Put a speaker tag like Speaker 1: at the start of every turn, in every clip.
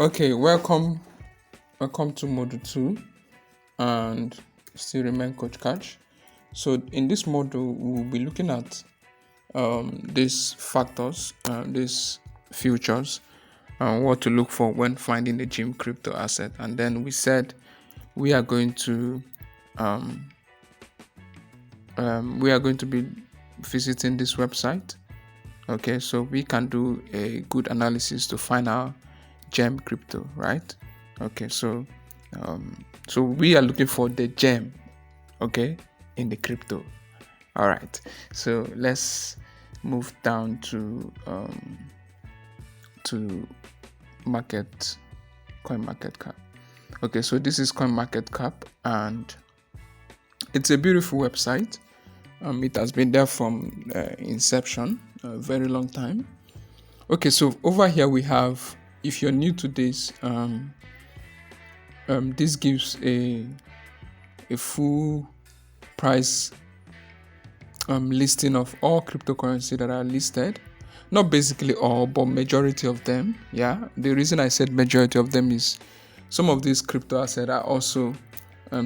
Speaker 1: Okay, welcome to Module 2 and still remain Coach Catch. So in this module, we'll be looking at these factors, these futures, and what to look for when finding a gem crypto asset. And then we said we are going to be visiting this website. Okay, so we can do a good analysis to find our gem crypto, right? Okay, so we are looking for the gem, okay, in the crypto. All right, so let's move down to coin market cap. Okay, so this is coin market cap, and it's a beautiful website. It has been there from inception, a very long time. Okay, so over here we have, if you're new to this, this gives a full price listing of all cryptocurrency that are listed. Not basically all, but majority of them. Yeah, the reason I said majority of them is some of these crypto assets are also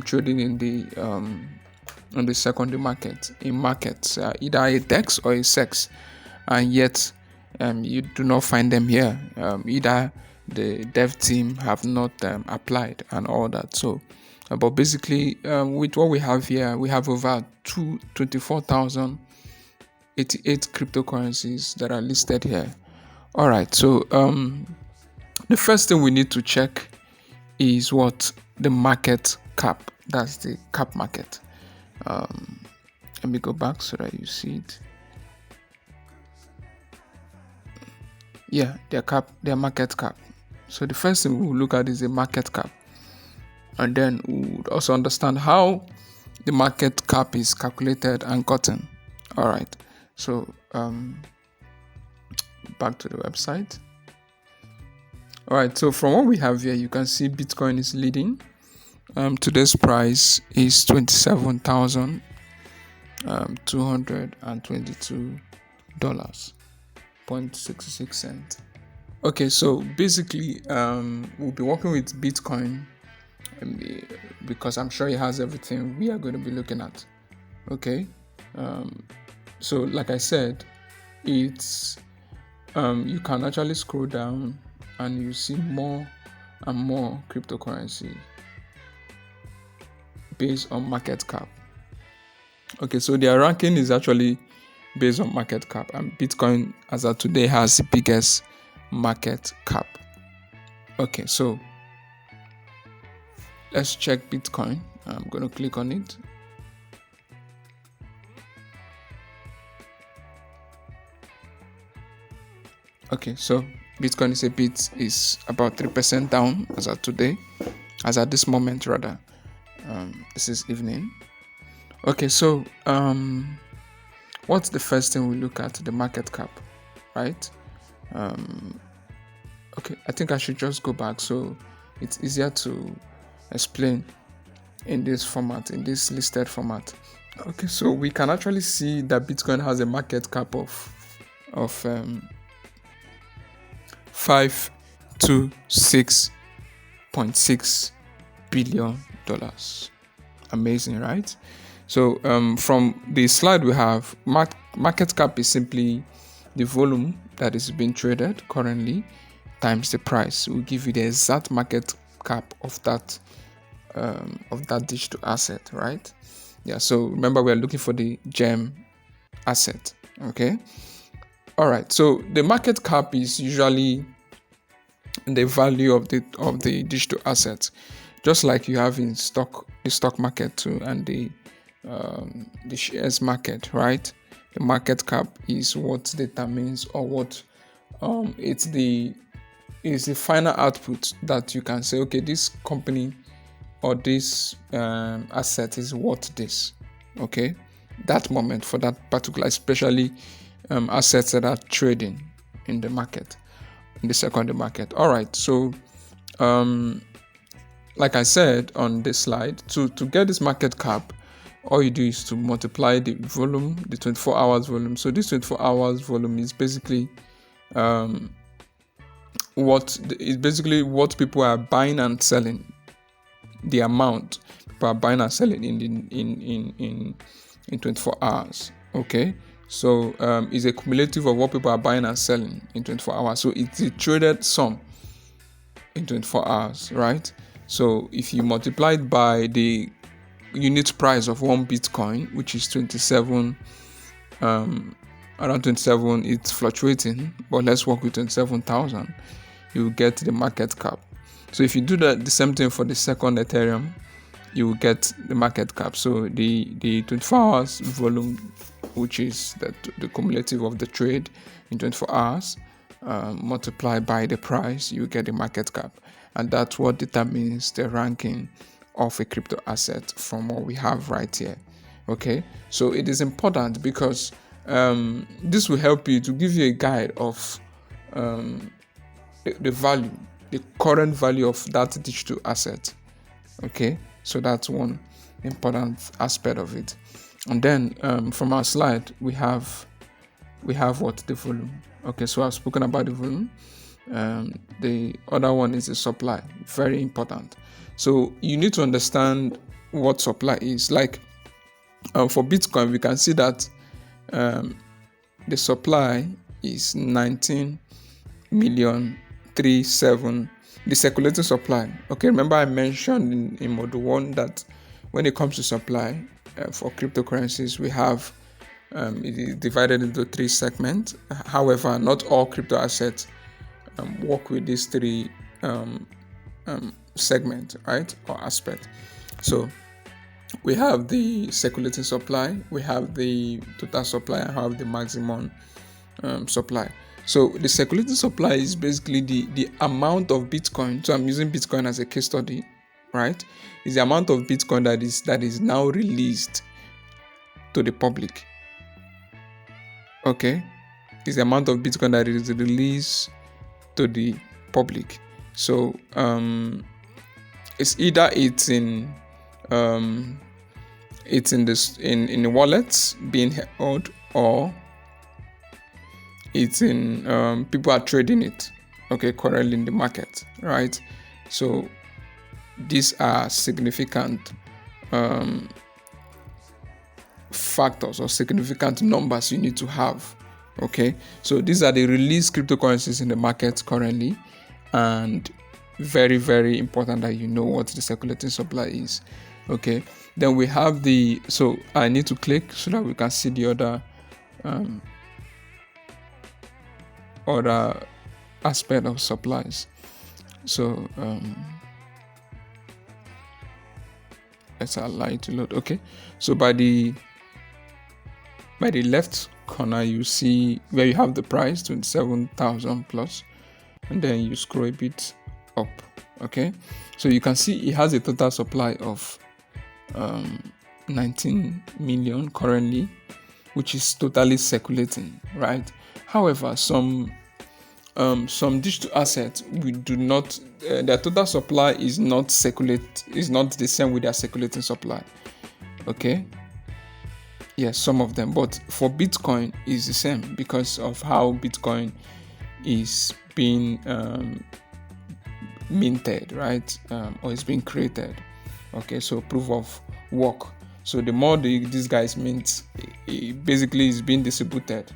Speaker 1: trading in the secondary market, in markets, either a DEX or a SEX, and yet you do not find them here. Either the dev team have not applied and all that. So, but basically, with what we have here, we have over 24,088 cryptocurrencies that are listed here. All right. So, the first thing we need to check is what the market cap. That's the cap market. Let me go back so that you see it. Yeah, their market cap. So the first thing we'll look at is the market cap, and then we'll also understand how the market cap is calculated and gotten. All right, so back to the website. All right, so from what we have here, you can see Bitcoin is leading. Today's price is $27,222.66. Okay, so basically, we'll be working with Bitcoin because I'm sure it has everything we are going to be looking at. Okay, so like I said, it's you can actually scroll down and you see more and more cryptocurrency based on market cap. Okay, so their ranking is actually based on market cap, and Bitcoin as of today has the biggest market cap. Okay, so let's check Bitcoin. I'm going to click on it. Okay, so Bitcoin is about 3% down as of today, as at this moment rather. This is evening. Okay, so what's the first thing we look at? The market cap, right? Okay, I think I should just go back so it's easier to explain in this format, in this listed format. Okay, so we can actually see that Bitcoin has a market cap of $526.6 billion. Amazing, right? So from the slide we have, market cap is simply the volume that is being traded currently times the price. We'll give you the exact market cap of that digital asset, right? Yeah, so remember we're looking for the gem asset. Okay, all right, so the market cap is usually the value of the digital assets, just like you have in the stock market too, and the shares market, right? The market cap is what determines, or what it's the final output that you can say, okay, this company or this asset is worth this. Okay, that moment for that particular, especially assets that are trading in the market, in the secondary market. All right, so like I said on this slide, to get this market cap, all you do is to multiply the volume, the 24 hours volume. So this 24 hours volume is basically it's basically what people are buying and selling, the amount people are buying and selling in 24 hours. Okay, so it's a cumulative of what people are buying and selling in 24 hours. So it's the traded sum in 24 hours, right? So if you multiply it by the unit price of one Bitcoin, which is 27, around 27, it's fluctuating, but let's work with 27,000, you will get the market cap. So if you do the same thing for the second Ethereum, you will get the market cap. So the 24 hours volume, which is the cumulative of the trade in 24 hours, multiplied by the price, you get the market cap. And that's what determines the ranking of a crypto asset from what we have right here. Okay, so it is important because this will help you to give you a guide of the value, the current value of that digital asset. Okay, so that's one important aspect of it. And then from our slide, we have what? The volume. Okay, so I've spoken about the volume. The other one is the supply. Very important. So you need to understand what supply is. Like for Bitcoin, we can see that the supply is 19,037,000. The circulating supply. Okay, remember I mentioned in Module 1 that when it comes to supply for cryptocurrencies, we have it is divided into 3 segments. However, not all crypto assets work with these 3 segments, right, or aspects. So we have the circulating supply, we have the total supply, and have the maximum supply. So the circulating supply is basically the amount of Bitcoin. So I'm using Bitcoin as a case study, right? It's the amount of Bitcoin that is now released to the public. Okay, it's the amount of Bitcoin that is released to the public. So it's either it's in the wallets being held, or it's in people are trading it, okay, currently in the market, right? So these are significant factors or significant numbers you need to have. Okay, so these are the released cryptocurrencies in the market currently, and very, very important that you know what the circulating supply is. Okay, then we have so I need to click so that we can see the other aspect of supplies. So let's allow it to load. Okay, so by the left corner, you see where you have the price 27,000 plus, and then you scroll a bit up. Okay, so you can see it has a total supply of 19 million currently, which is totally circulating, right? However, some digital assets, we do not their total supply is not the same with their circulating supply. Okay, yes, some of them, but for Bitcoin is the same because of how Bitcoin is being minted, right? Or it's being created. Okay, so proof of work. So the more these guys mint, it basically is being distributed.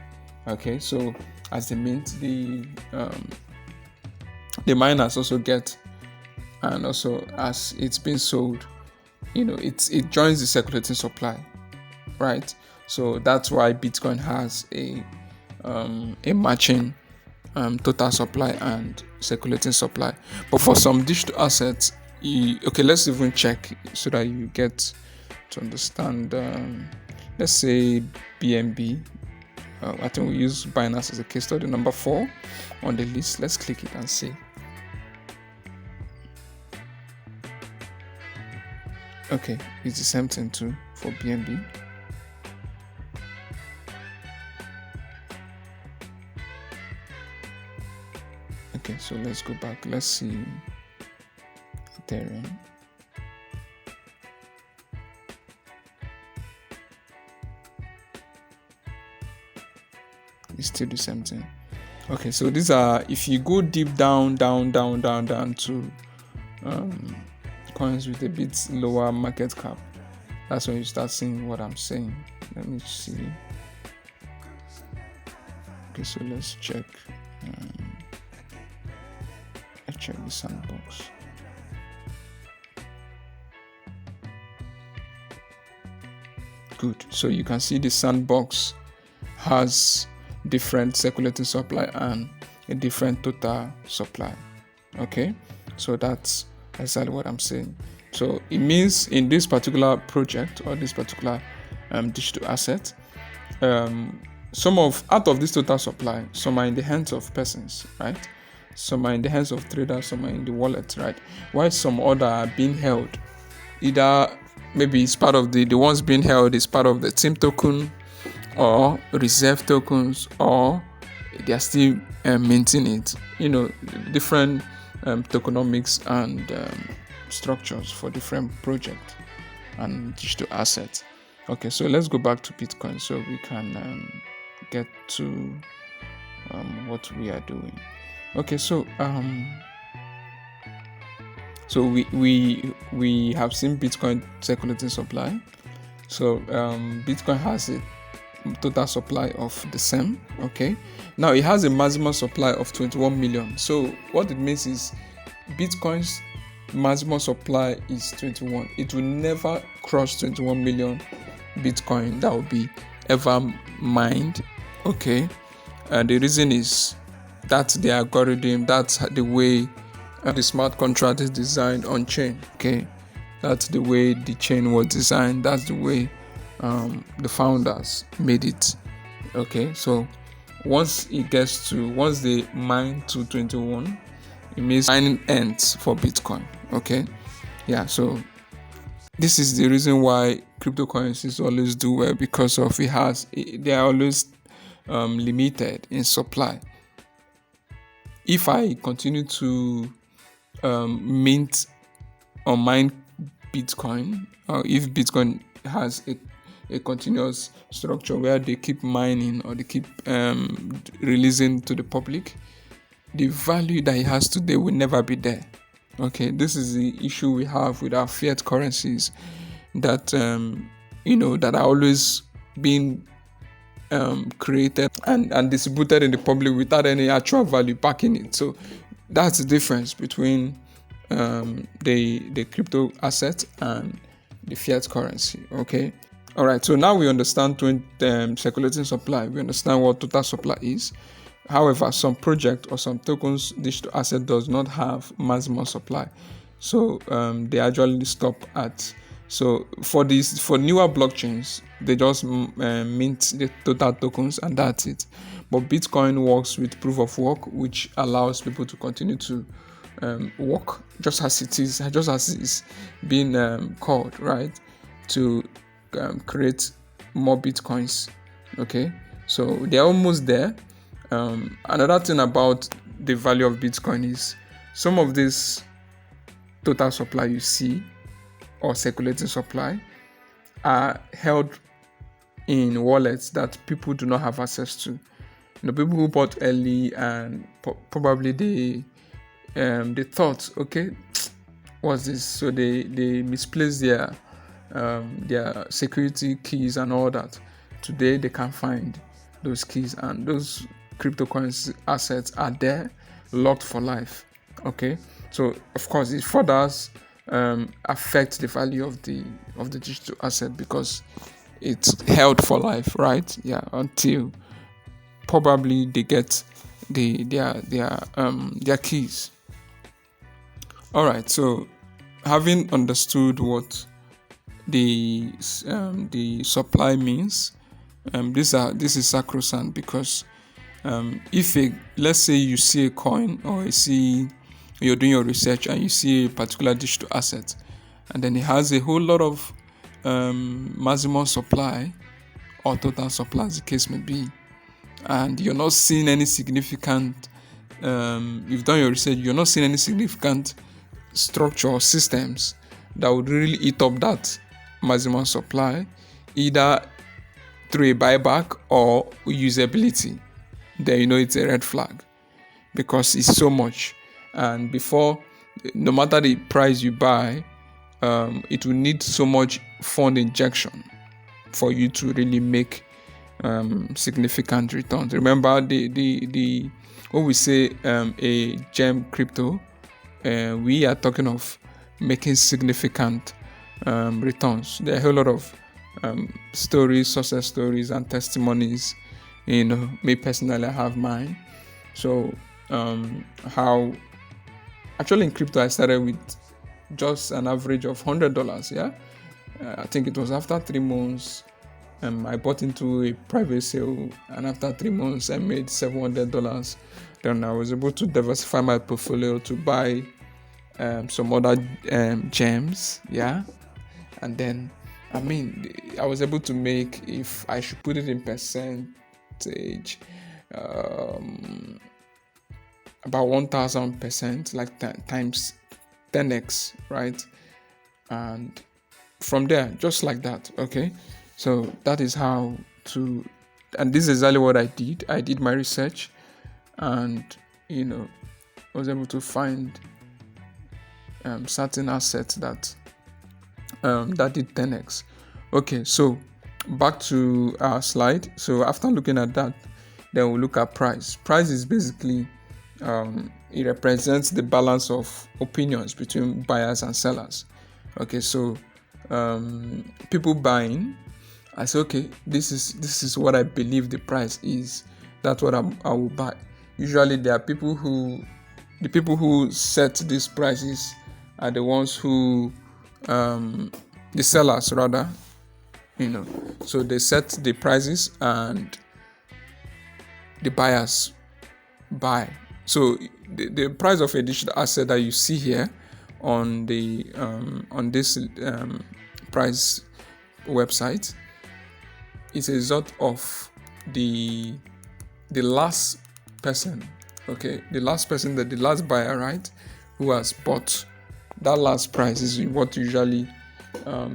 Speaker 1: Okay, so as they mint, the miners also get, and also as it's being sold, it joins the circulating supply, right? So that's why Bitcoin has a matching total supply and circulating supply. But for some digital assets, let's even check so that you get to understand. Let's say BNB. I think we use Binance as a case study, number 4 on the list. Let's click it and see. Okay, it's the same thing too for BNB. Okay, so let's go back. Let's see Ethereum. It's still the same thing. Okay, so these are, if you go deep down to coins with a bit lower market cap, that's when you start seeing what I'm saying. Let me see. Okay, so let's check. Let's check the sandbox. Good. So you can see the sandbox has different circulating supply and a different total supply. Okay, so that's exactly what I'm saying. So it means in this particular project or this particular digital asset, some of out of this total supply, some are in the hands of persons, right? Some are in the hands of traders, some are in the wallet, right? While some other are being held, either maybe it's part of the ones being held is part of the team token or reserve tokens, or they are still maintaining it. Different tokenomics and structures for different projects and digital assets. Okay, so let's go back to Bitcoin so we can get to what we are doing. Okay, so we have seen Bitcoin circulating supply. So Bitcoin has a total supply of the same. Okay, now it has a maximum supply of 21 million. So what it means is Bitcoin's maximum supply is 21. It will never cross 21 million Bitcoin that will be ever mined. Okay, and the reason is that's the algorithm, that's the way the smart contract is designed on chain. Okay, that's the way the chain was designed, that's the way the founders made it. Okay, so once they mine to 21, it means mining ends for Bitcoin. Okay, yeah, so this is the reason why cryptocurrencies always do well, because of they are always limited in supply. If I continue to mint or mine Bitcoin, or if Bitcoin has a continuous structure where they keep mining or they keep releasing to the public, the value that it has today will never be there. Okay, this is the issue we have with our fiat currencies, that that are always being created and distributed in the public without any actual value backing it. So that's the difference between the crypto asset and the fiat currency. Okay, all right, so now we understand circulating supply, we understand what total supply is. However, some project or some tokens digital asset does not have maximum supply, so they actually stop at. So for newer blockchains, they just mint the total tokens and that's it. But Bitcoin works with proof of work, which allows people to continue to work just as it's being called, right? To create more Bitcoins. Okay, so they're almost there. Another thing about the value of Bitcoin is some of this total supply you see, or circulating supply, are held in wallets that people do not have access to. People who bought early and probably they thought, okay, what's this? So they misplaced their security keys and all that. Today they can find those keys, and those cryptocurrency assets are there, locked for life. Okay, so of course it further affects the value of the digital asset, because it's held for life, right? Yeah, until probably they get their keys. All right, so having understood what the supply means, this is sacrosanct, because if let's say you see a coin, or you're doing your research and you see a particular digital asset, and then it has a whole lot of maximum supply or total supply, as the case may be, and you're not seeing any significant, you've done your research, you're not seeing any significant structure or systems that would really eat up that maximum supply, either through a buyback or usability. then you know it's a red flag, because it's so much. And before, no matter the price you buy, it will need so much fund injection for you to really make significant returns. Remember the when we say a gem crypto, we are talking of making significant returns. There are a whole lot of stories, success stories, and testimonies. Me personally, I have mine. So how actually in crypto I started with just an average of $100. Yeah, I think it was after 3 months. I bought into a private sale, and after 3 months, I made $700. Then I was able to diversify my portfolio to buy some other gems, yeah. And then, I was able to make, if I should put it in percentage, about 1,000%, like times 10x, right? And from there, just like that, okay. So that is how to, and this is exactly what I did. I did my research, and I was able to find certain assets that did 10x. Okay, so back to our slide. So after looking at that, then we'll look at price. Price is basically it represents the balance of opinions between buyers and sellers. Okay, so people buying, I say, okay, this is what I believe the price is. That's what I will buy. Usually, there are the people who set these prices are the ones who, the sellers rather, So they set the prices and the buyers buy. So the price of a digital asset that you see here on the on this price website, it's a result of the last person, okay, the last buyer, right, who has bought. That last price is what usually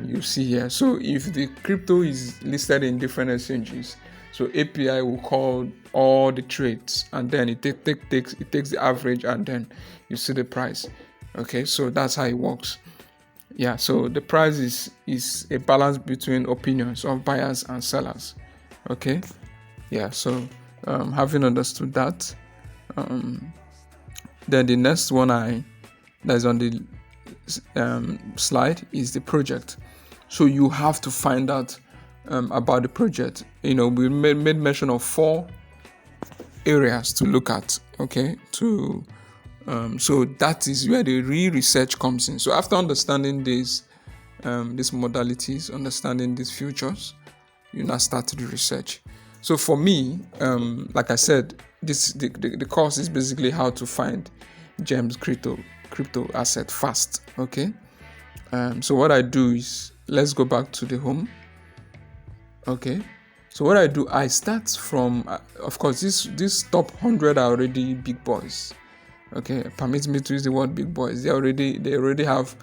Speaker 1: you see here. So if the crypto is listed in different exchanges, so API will call all the trades, and then it takes the average, and then you see the price. Okay, so that's how it works. Yeah, so the price is a balance between opinions of buyers and sellers. Okay, yeah, so having understood that, then the next one that is on the slide is the project. So you have to find out about the project. We made mention of 4 areas to look at. Okay, so that is where the real research comes in. So after understanding these modalities, understanding these futures, you now start the research. So for me, like I said, the course is basically how to find gems crypto asset fast. Okay. So what I do is, let's go back to the home. Okay. So what I do, I start from, of course, this top 100 are already big boys. Okay, permit me to use the word big boys. They already have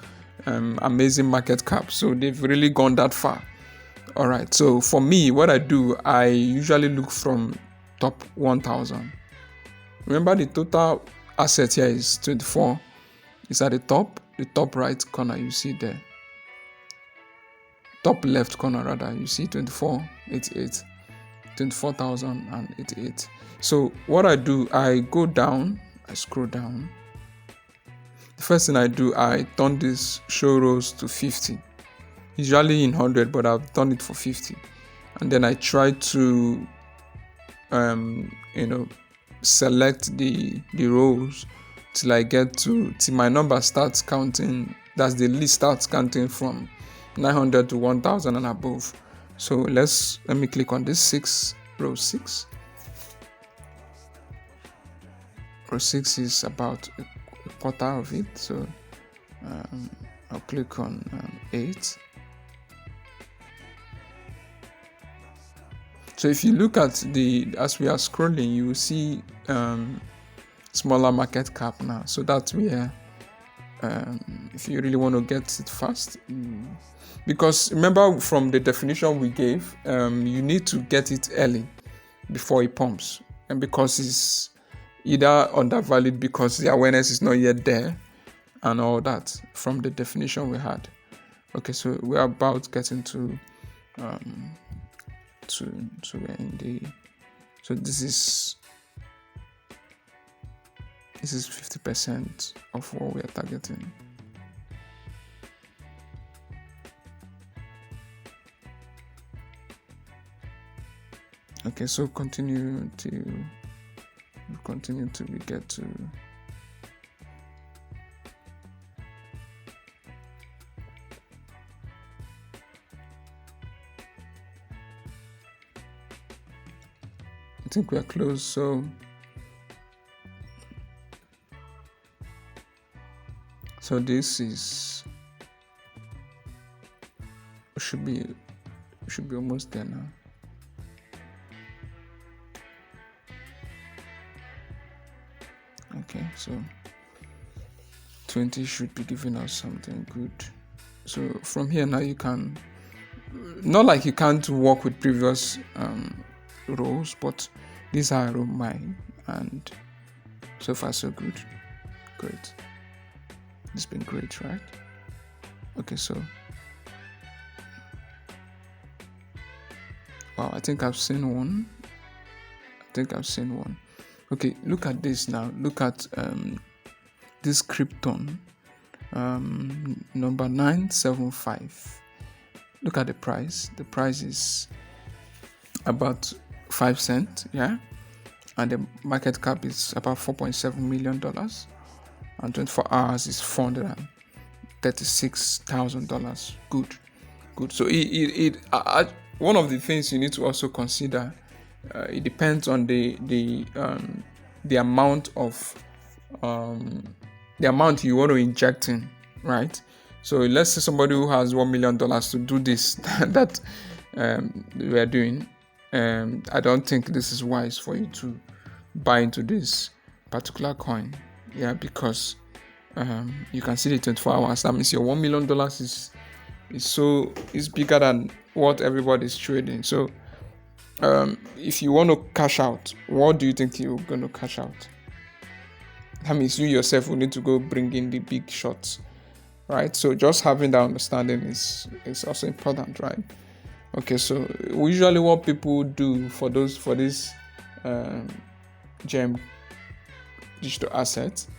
Speaker 1: amazing market cap, so they've really gone that far. All right. So for me, what I do, I usually look from top 1,000. Remember, the total asset here is 24. It's at the top right corner. You see there. Top left corner rather. You see 24,088. 24,088. So what I do, I go down. I scroll down. The first thing I do, I turn this show rows to 50. Usually in 100, but I've done it for 50. And then I try to, select the rows till I get till my number starts counting. That's the list starts counting from 900 to 1,000 and above. So let me click on this row 6. Row 6 is about a quarter of it, so I'll click on 8. So if you look at as we are scrolling, you will see smaller market cap now. So that's where, if you really want to get it fast, because remember from the definition we gave, you need to get it early before it pumps. and because it's either undervalued because the awareness is not yet there and all that from the definition we had. Okay, so we're about getting to we're in the, so this is 50% of what we are targeting. Okay, so continue till we get to I think we're close. So this is should be almost there now. Okay, so 20 should be giving us something good. So from here now you can, not like you can't work with previous rows, but these are row mine, and so far so good. Great. It's been great, right? Okay, so wow, I think I've seen one. Okay, look at this now. Look at this Krypton number 975. Look at the price. The price is about 5 cents, yeah, and the market cap is about $4.7 million, and 24 hours is $436,000. Good. So one of the things you need to also consider, it depends on the amount of the amount you want to inject in, right? So let's say somebody who has $1 million to do this that we are doing. I don't think this is wise for you to buy into this particular coin, yeah, because you can see the 24 hours. That means your $1 million is bigger than what everybody is trading. So if you want to cash out, what do you think you're going to cash out? That means you yourself will need to go bring in the big shots, right? So just having that understanding is also important, right? Okay, so usually what people do for this gem digital assets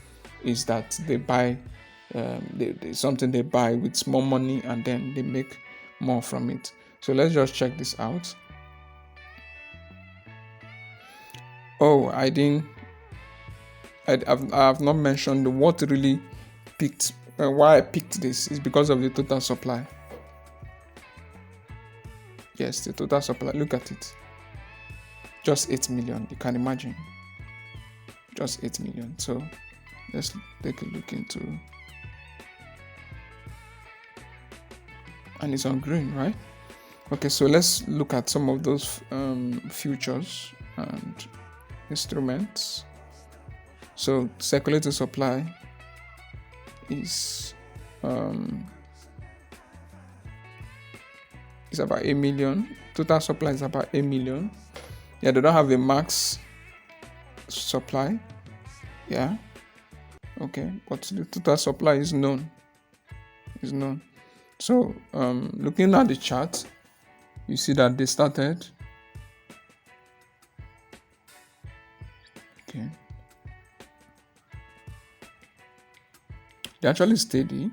Speaker 1: is that they buy something they buy with small money and then they make more from it. So let's just check this out. Oh, I've not mentioned what really picked why I picked this is because of the total supply. Yes, the total supply, look at it. Just 8 million, you can imagine. Just 8 million. So let's take a look into, and it's on green, right? Okay, so let's look at some of those futures and instruments. So circulating supply is about 8 million. Total supply is about 8 million. Yeah, they don't have a max supply. Yeah. Okay, but the total supply is known. So looking at the chart, you see that they started. Okay. They're actually steady.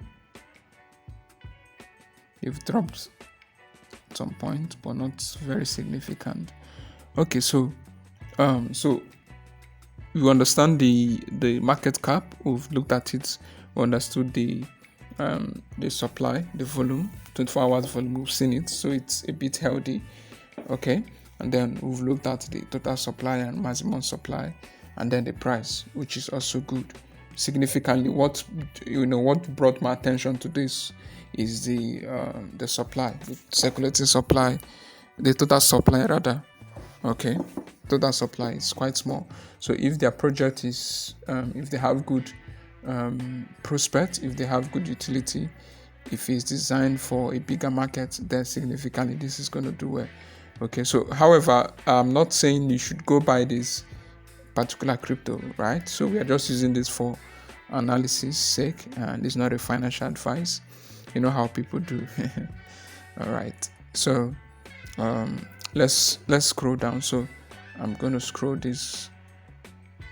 Speaker 1: They've dropped at some point, but not very significant. Okay, so you understand the market cap. We've looked at it. We understood the supply, the volume, 24 hours volume. We've seen it, so it's a bit healthy. Okay, and then we've looked at the total supply and maximum supply, and then the price, which is also good. Significantly, what brought my attention to this is the supply, the circulating supply, the total supply rather. Okay, total supply is quite small. So if their project is, if they have good prospect, if they have good utility, if it's designed for a bigger market, then significantly this is going to do well. Okay, so however, I'm not saying you should go buy this particular crypto, right? So we are just using this for analysis sake, and it's not a financial advice. You know how people do. All right. So let's scroll down. So I'm going to scroll this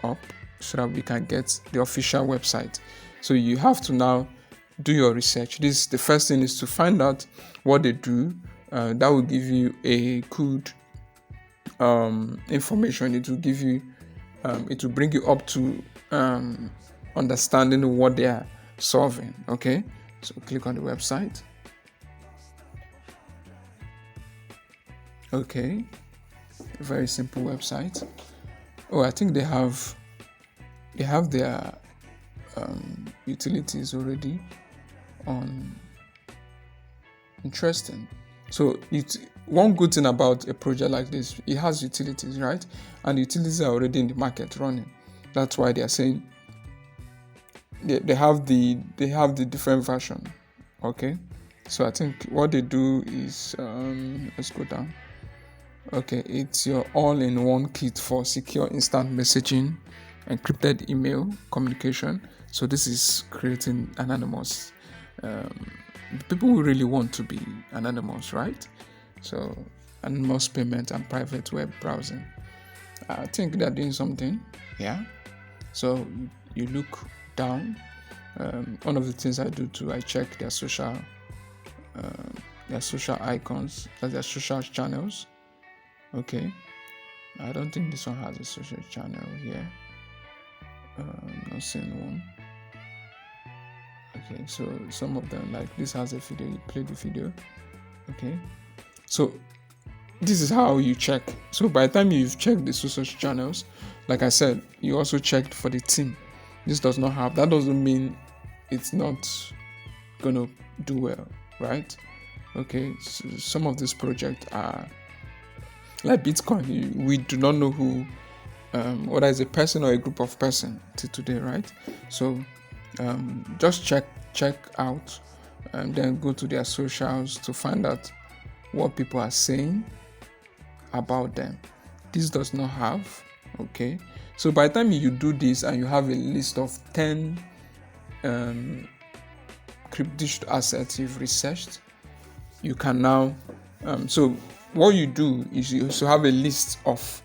Speaker 1: up so that we can get the official website. So you have to now do your research. The first thing is to find out what they do. That will give you a good information. It will give you it will bring you up to understanding what they are solving. Okay, so click on the website. Okay, very simple website. Oh, I think they have their utilities already on. Interesting. So one good thing about a project like this, it has utilities, right? And utilities are already in the market running. That's why they are saying they have the different version. Okay, so I think what they do is let's go down. Okay, it's your all-in-one kit for secure instant messaging, encrypted email communication. So this is creating anonymous. People who really want to be anonymous, right? So anonymous payment and private web browsing. I think they're doing something. Yeah. So you look down. One of the things I do too, I check their social icons, their social channels. Okay, I don't think this one has a social channel here. Not seeing one. Okay, so some of them, like this has a video, you play the video. Okay, so this is how you check. So by the time you've checked the social channels, like I said, you also checked for the team. This does not have, that doesn't mean it's not gonna do well, right? Okay, so some of these projects are like Bitcoin. We do not know who, whether it's a person or a group of person till today, right? So just check out and then go to their socials to find out what people are saying about them. This does not have. Okay, so by the time you do this and you have a list of 10 digital assets you've researched, you can now so what you do is you also have a list of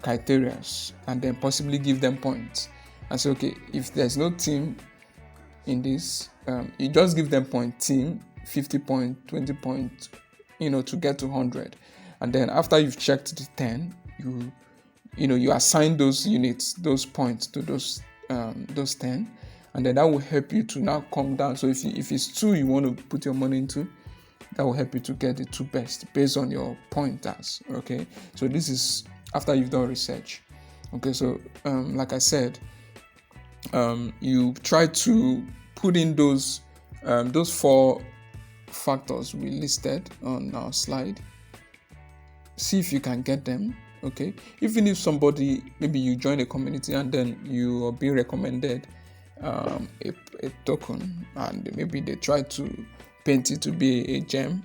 Speaker 1: criteria and then possibly give them points and say, okay, if there's no team in this, you just give them point, team 50 point, 20 point, to get to 100. And then after you've checked the 10, you assign those units, those points to those 10, and then that will help you to now come down. So if it's 2 you want to put your money into, that will help you to get the 2 best based on your pointers. Okay, so this is after you've done research. Okay, so like I said, you try to put in those 4 factors we listed on our slide. See if you can get them. Okay, even if somebody, maybe you join a community and then you are being recommended a token, and maybe they try to paint it to be a gem,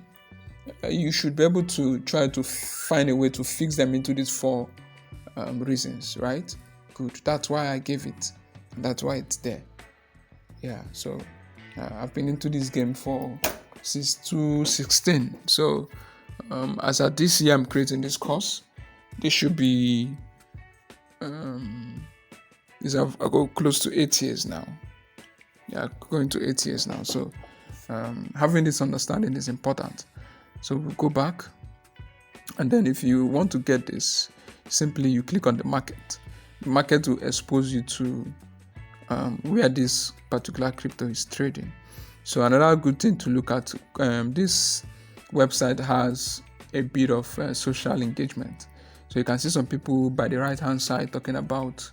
Speaker 1: you should be able to try to find a way to fix them into these 4 reasons, right? Good. That's why I gave it. That's why it's there. Yeah. So I've been into this game since 2016. So as at this year, I'm creating this course. This should be I've go close to 8 years now. Yeah, going to 8 years now. So having this understanding is important. So we'll go back, and then if you want to get this, simply you click on the market. The market will expose you to where this particular crypto is trading. So another good thing to look at, this website has a bit of social engagement. So you can see some people by the right hand side talking about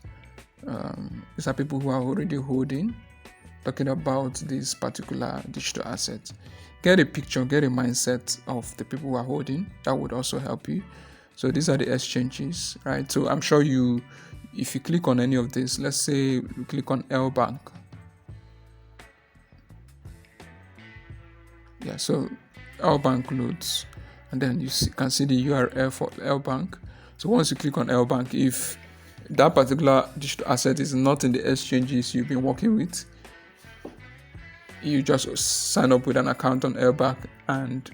Speaker 1: these are people who are already holding, talking about this particular digital asset. Get a picture, get a mindset of the people who are holding. That would also help you. So these are the exchanges, right? So I'm sure if you click on any of this, let's say you click on L Bank. Yeah, so L Bank loads, and then you can see the URL for L Bank. So once you click on L Bank, if that particular digital asset is not in the exchanges you've been working with, you just sign up with an account on Airbag and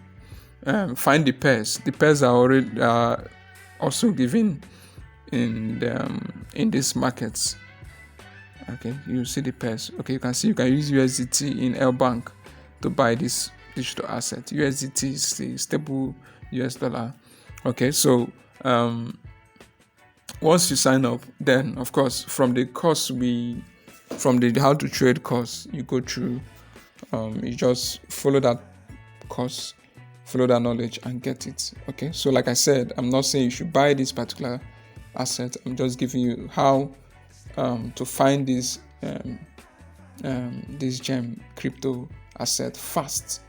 Speaker 1: find the pairs. The pairs are already also given in these markets. Okay, you see the pairs. Okay, you can see you can use USDT in L Bank to buy this digital asset. USDT is the stable US dollar. Okay, so once you sign up, then of course from the how to trade course, you go through. You just follow that course, follow that knowledge, and get it. Okay, so like I said, I'm not saying you should buy this particular asset. I'm just giving you how to find this gem crypto asset fast.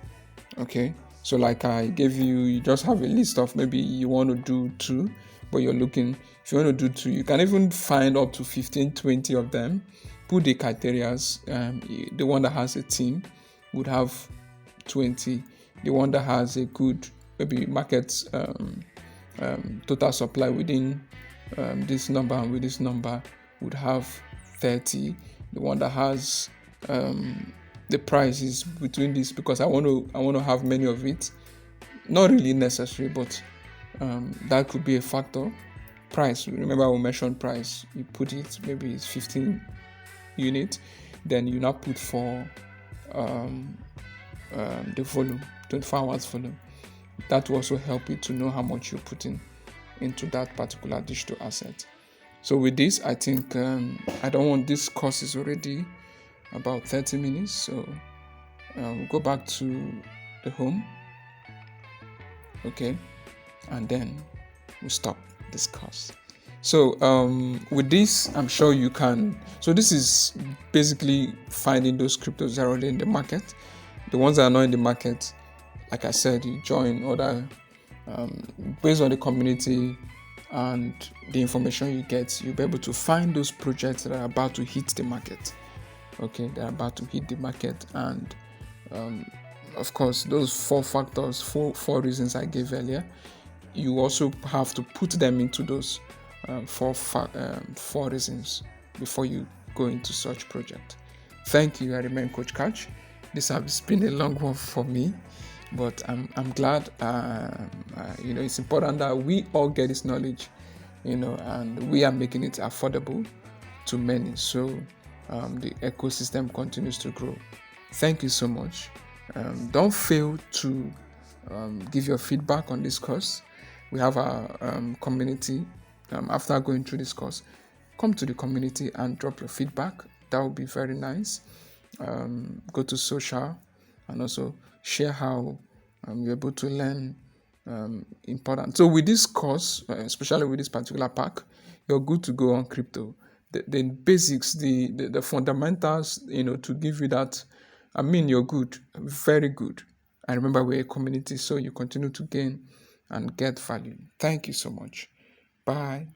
Speaker 1: Okay, so like I gave you, you just have a list of maybe you want to do 2, but you're looking, if you want to do 2, you can even find up to 15, 20 of them. Put the criterias. The one that has a team would have 20. The one that has a good maybe market total supply within this number and with this number would have 30. The one that has the price is between this, because I want to have many of it. Not really necessary, but that could be a factor. Price. Remember we mentioned price. You put it, maybe it's 15 unit, then you now put for the volume, 24 hours volume. That will also help you to know how much you're putting into that particular digital asset. So with this, I think I don't want, this course is already about 30 minutes, so we'll go back to the home. Okay, and then we'll stop this course. So with this, I'm sure you can. So this is basically finding those cryptos that are already in the market. The ones that are not in the market, like I said, you join other based on the community and the information you get, you'll be able to find those projects that are about to hit the market. Okay, they're about to hit the market, and of course, those 4 factors, four reasons I gave earlier, you also have to put them into those 4 reasons before you go into such project. Thank you. I remain Coach Catch. This has been a long one for me, but I'm glad. It's important that we all get this knowledge, and we are making it affordable to many. So the ecosystem continues to grow. Thank you so much. Don't fail to give your feedback on this course. We have our community. After going through this course, come to the community and drop your feedback. That would be very nice. Go to social and also share how you're able to learn important. So with this course, especially with this particular pack, you're good to go on crypto. The basics, the fundamentals, to give you that. I mean, you're good, very good. I remember we're a community, so you continue to gain and get value. Thank you so much. Bye.